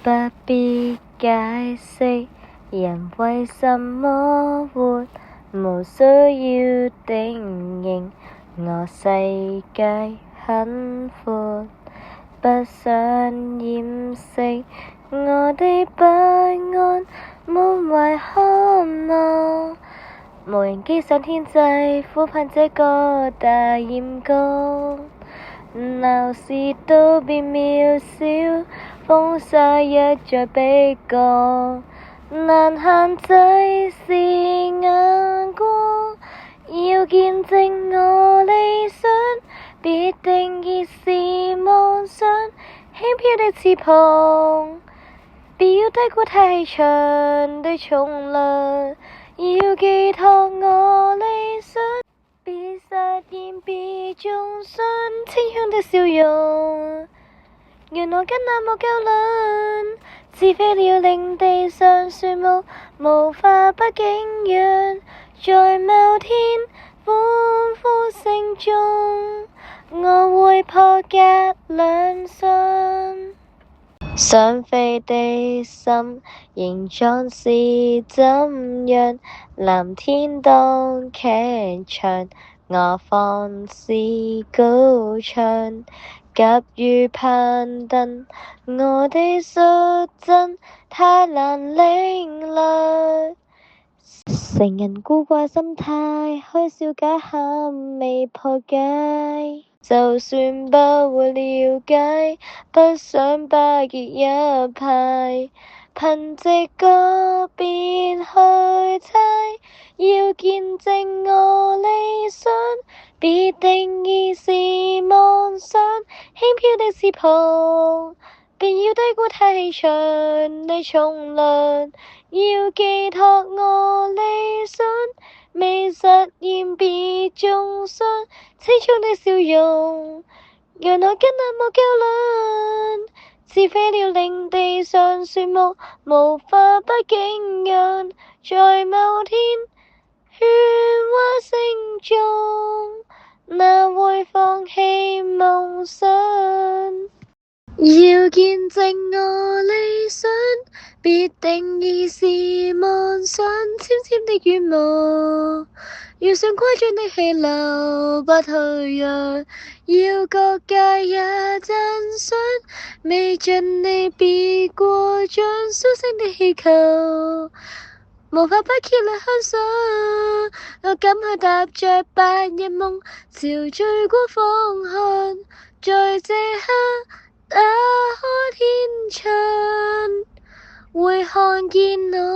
不必解釋人為什麼活，無需要定型，我世界很闊，不想掩飾我的不安，滿懷渴望，無人機上天際，俯盼這個大艷光，鬧市都變渺小，風沙一再逼降，難限制是眼光，要見證我理想，別定義是妄想，輕飄的翅膀，別要低估太長的重量，要寄託我理想，別實驗別中傷，清香的笑容，讓我跟那木較量，似飛鳥令地上樹木無法不景仰，在某天歡呼聲中，我會破格兩相。想飛的心形狀是怎樣？藍天當劇場，我放肆高唱，急於攀登，我的率真太難領略。成人古怪心態，開笑假喊未破解，就算不會了解，不想巴結一派，憑直覺別去猜，要見證我理想，別定義是妄想，輕飄的翅膀，別要低估太長的重量，要寄託我理想，未實驗別中傷，青蔥的笑容，讓我跟那木較量，似飛鳥令地上樹木無法不景仰，在某天喧嘩聲中，哪會放棄夢想？要見證我理想，別定義是妄想，纖纖的羽毛，遇上誇張的氣流不退讓，要各界也讚賞，未盡力別過獎，蘇醒的氣球，無法不竭力向上，我敢去踏着白日夢，朝最高方向，在這刻打開天窗，會看見我。